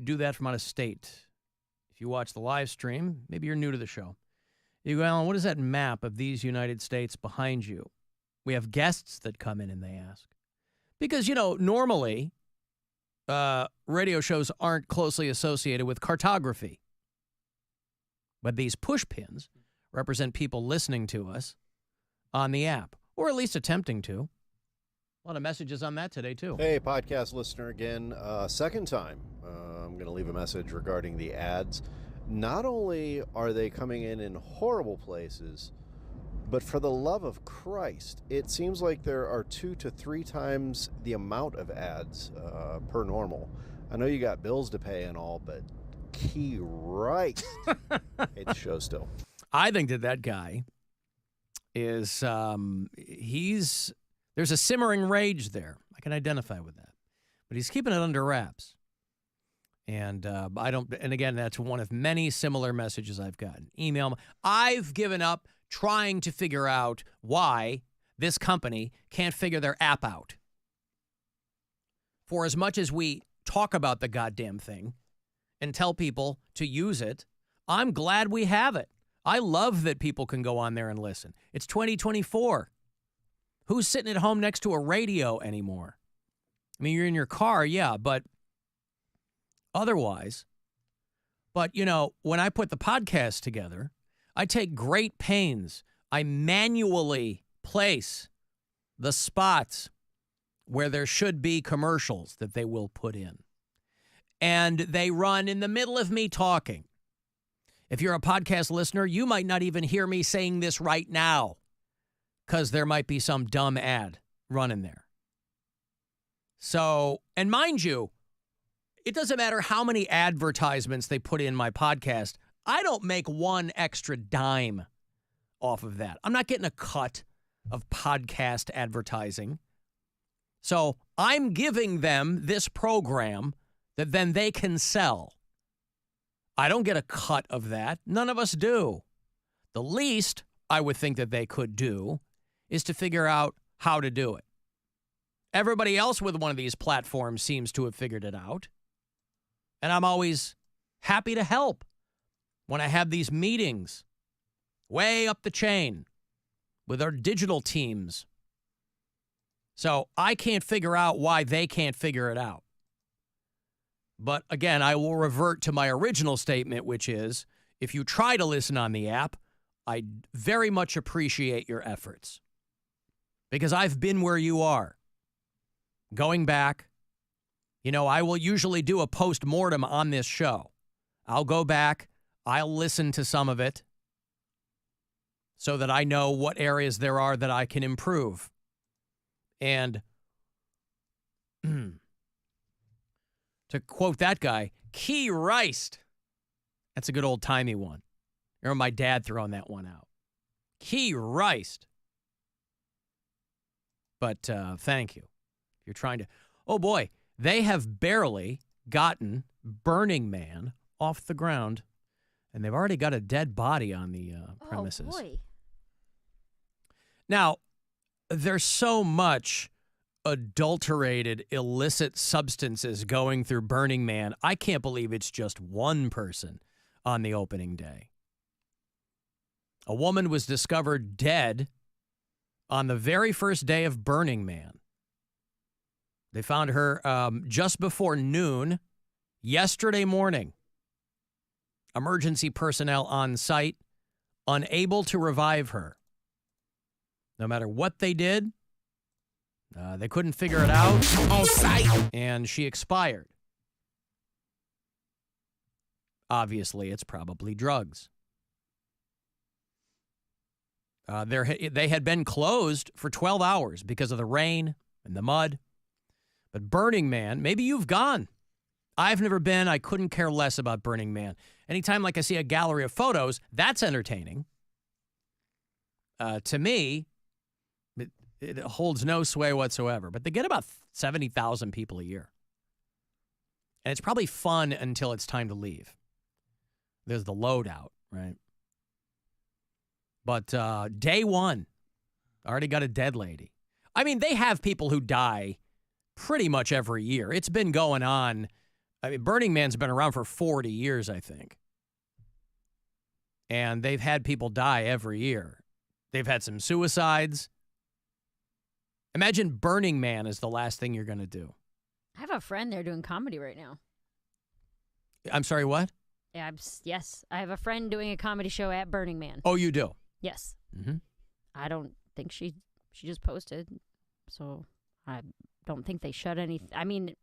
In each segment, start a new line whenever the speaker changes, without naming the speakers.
do that from out of state. If you watch the live stream, maybe you're new to the show. You go, Alan, what is that map of these United States behind you? We have guests that come in and they ask. Because, normally radio shows aren't closely associated with cartography. But these push pins represent people listening to us on the app, or at least attempting to. A lot of messages on that today, too.
Hey, podcast listener again. Second time, I'm going to leave a message regarding the ads. Not only are they coming in horrible places, but for the love of Christ, it seems like there are 2 to 3 times the amount of ads per normal. I know you got bills to pay and all, but Christ. Hate the show still.
I think that guy is, there's a simmering rage there. I can identify with that. But he's keeping it under wraps. And and again, that's one of many similar messages I've gotten. Email. I've given up trying to figure out why this company can't figure their app out. For as much as we talk about the goddamn thing and tell people to use it, I'm glad we have it. I love that people can go on there and listen. It's 2024. Who's sitting at home next to a radio anymore? I mean, you're in your car, yeah, but otherwise. But, when I put the podcast together, I take great pains. I manually place the spots where there should be commercials that they will put in. And they run in the middle of me talking. If you're a podcast listener, you might not even hear me saying this right now because there might be some dumb ad running there. So, and mind you, it doesn't matter how many advertisements they put in my podcast. I don't make one extra dime off of that. I'm not getting a cut of podcast advertising. So I'm giving them this program that then they can sell. I don't get a cut of that. None of us do. The least I would think that they could do is to figure out how to do it. Everybody else with one of these platforms seems to have figured it out. And I'm always happy to help when I have these meetings way up the chain with our digital teams. So I can't figure out why they can't figure it out. But again, I will revert to my original statement, which is, if you try to listen on the app, I very much appreciate your efforts. Because I've been where you are. Going back, I will usually do a post-mortem on this show. I'll go back, I'll listen to some of it so that I know what areas there are that I can improve. And to quote that guy, Christ. That's a good old-timey one. I remember my dad throwing that one out. Christ. But thank you. If you're trying to... Oh, boy. They have barely gotten Burning Man off the ground, and they've already got a dead body on the premises.
Oh, boy.
Now, there's so much adulterated, illicit substances going through Burning Man. I can't believe it's just one person on the opening day. A woman was discovered dead on the very first day of Burning Man. They found her just before noon yesterday morning. Emergency personnel on site, unable to revive her. No matter what they did, they couldn't figure it out. On site. And she expired. Obviously, it's probably drugs. They had been closed for 12 hours because of the rain and the mud. But Burning Man, maybe you've gone. I've never been. I couldn't care less about Burning Man. Anytime I see a gallery of photos, that's entertaining. To me, it holds no sway whatsoever. But they get about 70,000 people a year. And it's probably fun until it's time to leave. There's the loadout, right? But day one, already got a dead lady. I mean, they have people who die pretty much every year. It's been going on I mean, Burning Man's been around for 40 years, I think. And they've had people die every year. They've had some suicides. Imagine Burning Man is the last thing you're going to do.
I have a friend there doing comedy right now.
I'm sorry, what?
Yeah, yes. I have a friend doing a comedy show at Burning Man.
Oh, you do?
Yes.
Mm-hmm.
I don't think she just posted. So I don't think they shut any. I mean,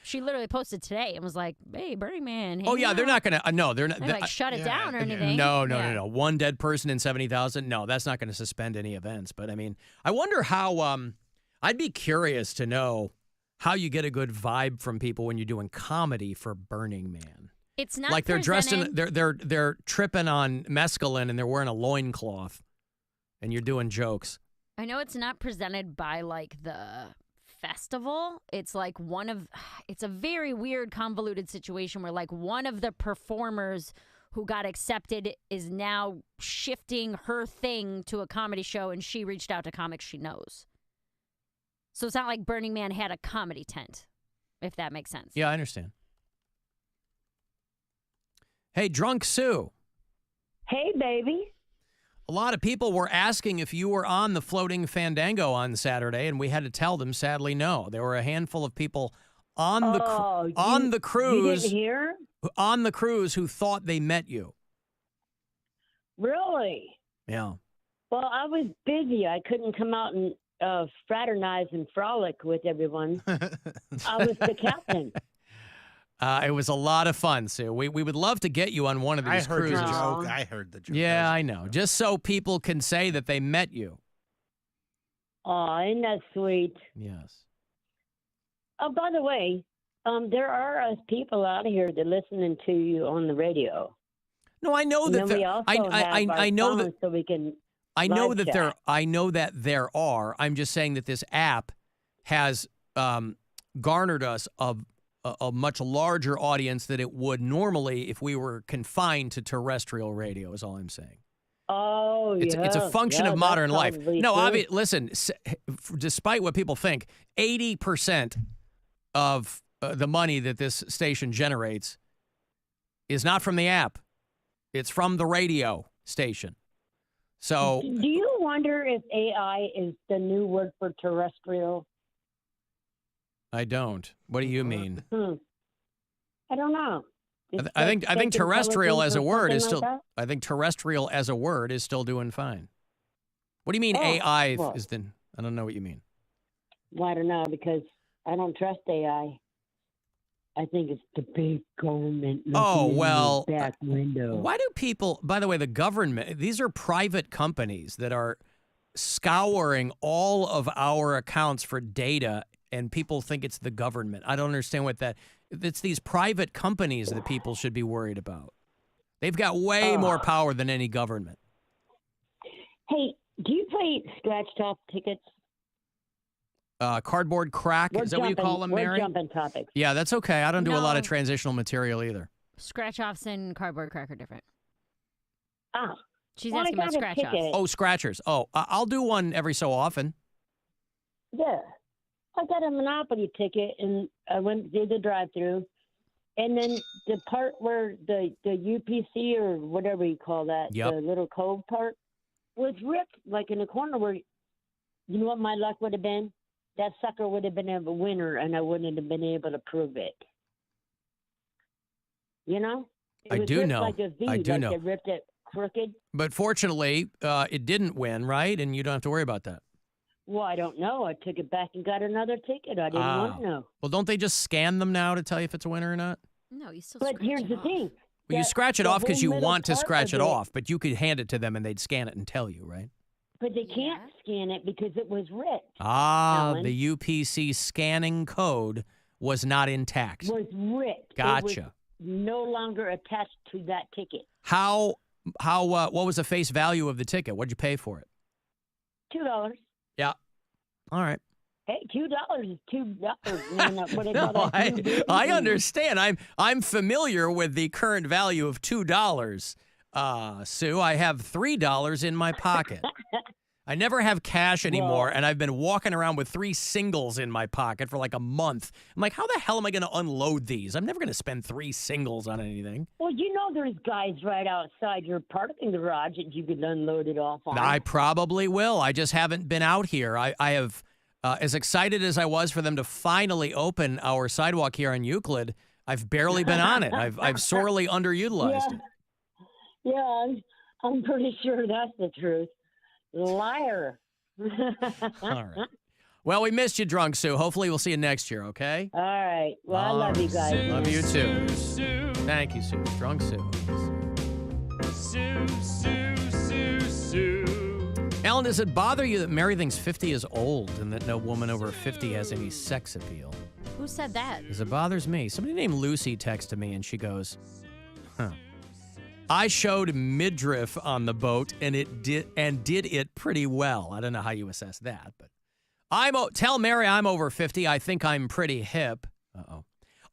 she literally posted today and was like, hey, Burning Man.
Oh, yeah, they're not going to. No, they're not.
They like shut it down or anything.
No. One dead person in 70,000. No, that's not going to suspend any events. But I mean, I wonder how. I'd be curious to know how you get a good vibe from people when you're doing comedy for Burning Man.
It's not
like they're
presented.
dressed in. They're tripping on mescaline and they're wearing a loincloth, and you're doing jokes.
I know it's not presented by like the festival. It's like it's a very weird, convoluted situation where like one of the performers who got accepted is now shifting her thing to a comedy show, and she reached out to comics she knows. So it's not like Burning Man had a comedy tent, if that makes sense.
Yeah, I understand. Hey, Drunk Sue.
Hey, baby.
A lot of people were asking if you were on the Floating Fandango on Saturday, and we had to tell them, sadly, no. There were a handful of people on the cruise.
You didn't hear?
On the cruise who thought they met you.
Really?
Yeah.
Well, I was busy. I couldn't come out and fraternize and frolic with everyone. I was the captain.
It was a lot of fun, Sue. We would love to get you on one of these cruises.
I heard the joke.
Yeah, I know. Just so people can say that they met you.
Oh, isn't that sweet?
Yes.
Oh, by the way, there are people out here that are listening to you on the radio.
No, I know
And
that
then we also have
I know
our
that
phones so we can
I know
live
that
chat.
I know that there are. I'm just saying that this app has garnered us a much larger audience than it would normally if we were confined to terrestrial radio, is all I'm saying.
Oh,
It's a function of modern life. No, listen, despite what people think, 80% of the money that this station generates is not from the app. It's from the radio station. So,
do you wonder if AI is the new word for terrestrial?
I don't. What do you mean?
I don't know.
I think terrestrial as a word is still.
Like
I think terrestrial as a word is still doing fine. What do you mean AI is then? I don't know what you mean.
Well, I don't know because I don't trust AI. I think it's the big government.
Oh, well,
in the back window.
Why do people? By the way, the government. These are private companies that are scouring all of our accounts for data, and people think it's the government. I don't understand what that. It's these private companies that people should be worried about. They've got way more power than any government.
Hey, do you play scratch top tickets?
Cardboard crack, is that what you call them, Mary?
We're jumping topics.
Yeah, that's okay. I don't do a lot of
No.
transitional material either.
Scratch-offs and cardboard crack are different.
Ah,
She's
well, I
asking about
got a
scratch-offs.
ticket.
Oh, scratchers. Oh, I'll do one every so often.
yeah. I got a Monopoly ticket, and I went through the drive-through, and then the part where the UPC or whatever you call that,
Yep.
the little cove part, was ripped like in the corner where, you know what my luck would have been? That sucker would have been a winner, and I wouldn't have been able to prove it. You know? It
I
was
do
ripped
know.
Like a V,
I do
like
know.
They ripped it crooked.
But fortunately, it didn't win, right? And you don't have to worry about that.
Well, I don't know. I took it back and got another ticket. I didn't want to know.
Well, don't they just scan them now to tell you if it's a winner or not?
No, you still
But
scratch
here's
it
the
off.
thing.
Well, you
that
scratch it
the
off because
whole
you
middle
want to
part
scratch
of
it off, but you could hand it to them and they'd scan it and tell you, right?
But they can't scan it because it was ripped.
The UPC scanning code was not intact.
Was ripped.
Gotcha.
It was no longer attached to that ticket.
What was the face value of the ticket? What'd you pay for it?
$2.
Yeah. All right.
Hey, $2 is $2. Man, what they
No,
call that,
I understand. I'm familiar with the current value of $2. Sue, I have $3 in my pocket. I never have cash anymore, and I've been walking around with 3 singles in my pocket for like a month. I'm like, how the hell am I going to unload these? I'm never going to spend 3 singles on anything.
Well, you know there's guys right outside your parking garage that you could unload it off on.
I probably will. I just haven't been out here. I have, as excited as I was for them to finally open our sidewalk here on Euclid, I've barely been on it. I've sorely underutilized it.
Yeah, I'm pretty sure that's the truth. Liar.
All right. Well, we missed you, Drunk Sue. Hopefully we'll see you next year, okay?
All right. Well, I love you guys.
Love you too. Thank you, Sue. Drunk Sue. Alan, does it bother you that Mary thinks 50 is old and that no woman over 50 has any sex appeal?
Who said that?
Because it bothers me. Somebody named Lucy texted me and she goes, I showed midriff on the boat and did it pretty well. I don't know how you assess that, but tell Mary I'm over 50. I think I'm pretty hip. Uh-oh.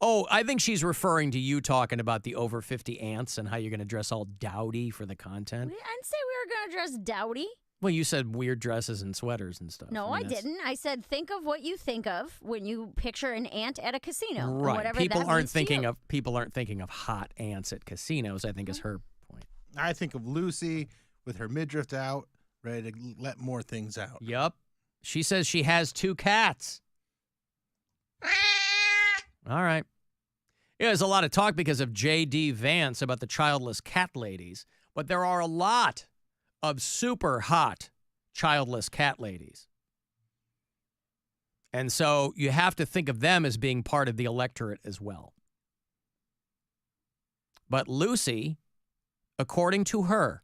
Oh, I think she's referring to you talking about the over 50 ants and how you're going to dress all dowdy for the content.
I didn't say we were going to dress dowdy.
Well, you said weird dresses and sweaters and stuff.
No, I didn't. I said think of what you think of when you picture an ant at a casino.
Right.
Whatever
People
that
aren't
means to
thinking
you.
of hot ants at casinos, I think is her point.
I think of Lucy with her midriff out, ready to let more things out.
Yup. She says she has 2 cats. All right. Yeah, there's a lot of talk because of J.D. Vance about the childless cat ladies, but there are a lot of super hot childless cat ladies. And so you have to think of them as being part of the electorate as well. But Lucy, according to her,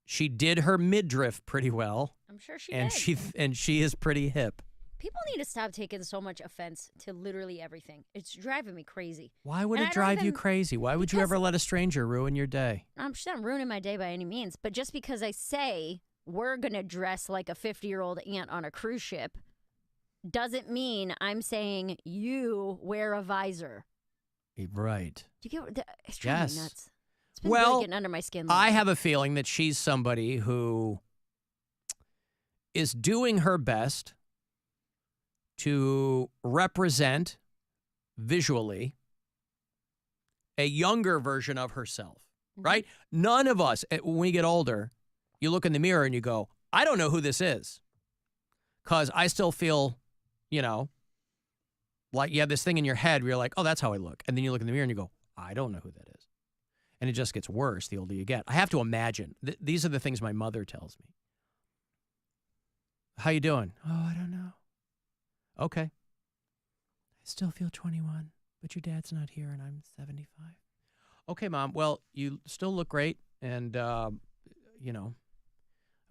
she did her midriff pretty well.
I'm sure she
and
did.
She is pretty hip.
People need to stop taking so much offense to literally everything. It's driving me crazy.
Why would
And
it
I don't
drive you
even-
crazy? Why would you
because-
ever let a stranger ruin your day?
I'm sure I'm ruining my day by any means, but just because I say we're going to dress like a 50-year-old ant on a cruise ship doesn't mean I'm saying you wear a visor.
Right.
Do you get it's driving
Yes.
me nuts. It's been
Well,
really getting under my skin.
I
lately.
have a feeling that she's somebody who is doing her best to represent visually a younger version of herself, right? None of us, when we get older, you look in the mirror and you go, I don't know who this is. Because I still feel, like you have this thing in your head where you're like, oh, that's how I look. And then you look in the mirror and you go, I don't know who that is. And it just gets worse the older you get. I have to imagine. These are the things my mother tells me. How you doing? Oh, I don't know. Okay. I still feel 21, but your dad's not here and I'm 75. Okay, Mom. Well, you still look great and, I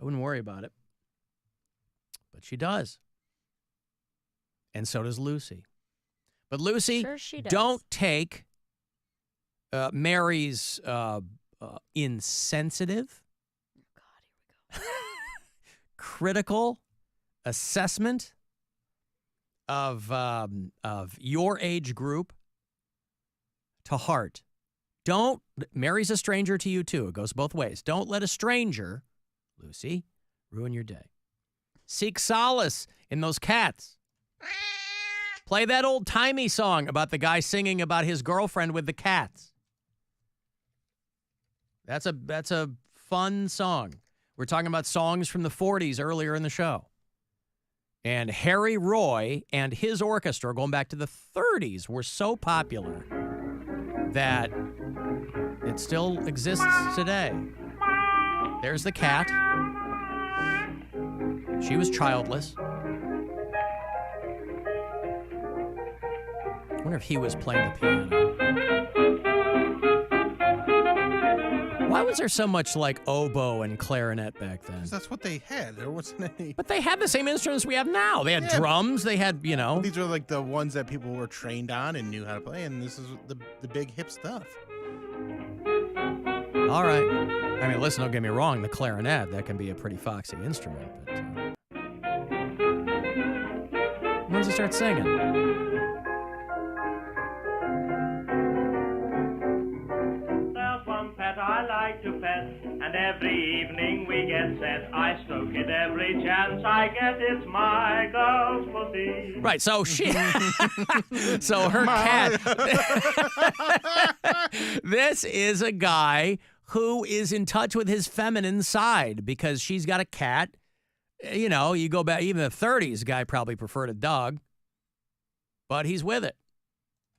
wouldn't worry about it. But she does. And so does Lucy. But Lucy,
Sure she does.
don't take Mary's insensitive, critical assessment of your age group to heart. Mary's a stranger to you too. It goes both ways. Don't let a stranger, Lucy, ruin your day. Seek solace in those cats. Play that old-timey song about the guy singing about his girlfriend with the cats. That's a fun song. We're talking about songs from the 40s earlier in the show. And Harry Roy and his orchestra, going back to the 30s, were so popular that it still exists today. There's the cat. She was childless. I wonder if he was playing the piano. Why was there so much like oboe and clarinet back then?
'Cause that's what they had. There wasn't any.
But they had the same instruments we have now. They had
Yeah.
drums. They had,
These are like the ones that people were trained on and knew how to play, and this is the big hip stuff.
All right. I mean, listen, don't get me wrong. The clarinet, that can be a pretty foxy instrument. But when does it start singing?
There's one pet I like to pet, and every evening we get set. I stroke it every chance I get. It's my girl's pussy.
Right, so she, so her cat. This is a guy who is in touch with his feminine side because she's got a cat. You know, you go back, even the 30s, guy probably preferred a dog, but he's with it.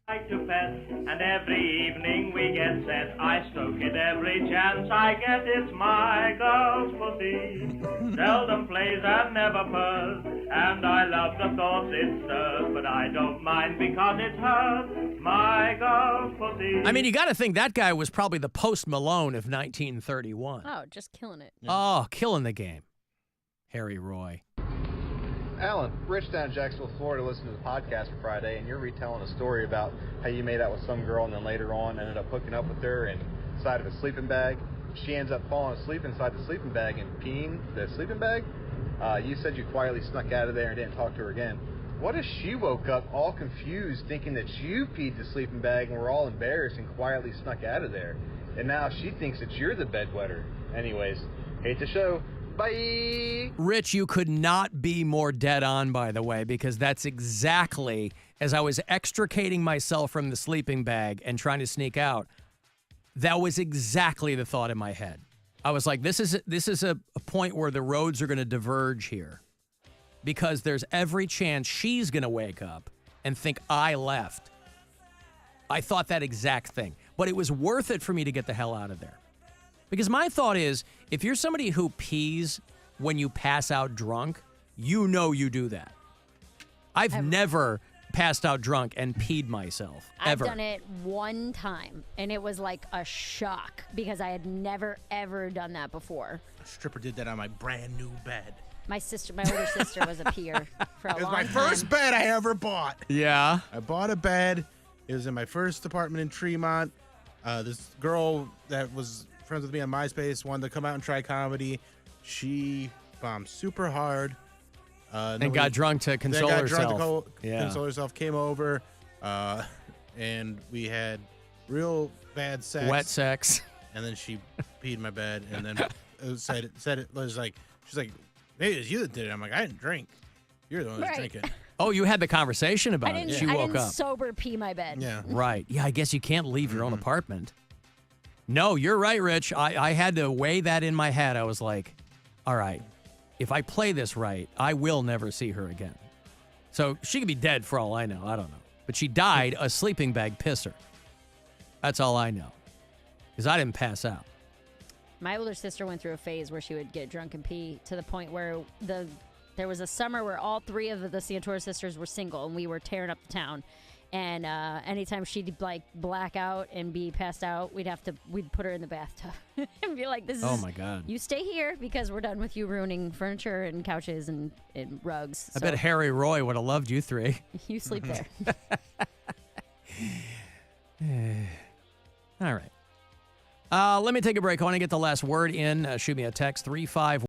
Like to pet, and every evening we get set. I stroke it every chance I get. It's my girl's pussy. Seldom plays and never purrs, and I love the thoughts it stirs, but I don't mind because it's hers, my girl's pussy.
I mean, you got to think that guy was probably the Post Malone of 1931.
Oh, just killing it.
Oh, killing the game. Harry Roy.
Alan, Rich down in Jacksonville, Florida, listened to the podcast for Friday, and you're retelling a story about how you made out with some girl and then later on ended up hooking up with her inside of a sleeping bag. She ends up falling asleep inside the sleeping bag and peeing the sleeping bag. You said you quietly snuck out of there and didn't talk to her again. What if she woke up all confused thinking that you peed the sleeping bag and were all embarrassed and quietly snuck out of there? And now she thinks that you're the bedwetter. Anyways, hate the show. Bye.
Rich, you could not be more dead on, by the way, because that's exactly, as I was extricating myself from the sleeping bag and trying to sneak out, that was exactly the thought in my head. I was like, this is a point where the roads are going to diverge here because there's every chance she's going to wake up and think I left. I thought that exact thing, but it was worth it for me to get the hell out of there. Because my thought is, if you're somebody who pees when you pass out drunk, you know you do that. I've never passed out drunk and peed myself, ever.
I've done it one time, and it was like a shock because I had never, ever done that before.
A stripper did that on my brand new bed.
My older sister was a peer for a long time.
It was my first bed I ever bought.
Yeah.
I bought a bed. It was in my first apartment in Tremont. This girl that was friends with me on MySpace wanted to come out and try comedy. She bombed super hard.
And got drunk to console herself.
Console herself. Came over, and we had real bad sex.
Wet sex.
And then she peed in my bed, and then it was like, she's like, hey, it's you that did it. I'm like, I didn't drink. You're the one that's drinking.
Oh, you had the conversation about it. She
I
woke
didn't
up.
sober pee my bed.
Yeah.
Right. Yeah, I guess you can't leave your own apartment. No, you're right, Rich. I had to weigh that in my head. I was like, all right, if I play this right, I will never see her again. So she could be dead for all I know. I don't know. But she died a sleeping bag pisser. That's all I know. Because I didn't pass out.
My older sister went through a phase where she would get drunk and pee to the point where there was a summer where all three of the Santora sisters were single and we were tearing up the town. And anytime she'd like black out and be passed out, we'd put her in the bathtub and be like, "This is
oh my God.
You stay here because we're done with you ruining furniture and couches and rugs."
I bet Harry Roy would have loved you three.
You sleep there.
All right. Let me take a break. I want to get the last word in. Shoot me a text 351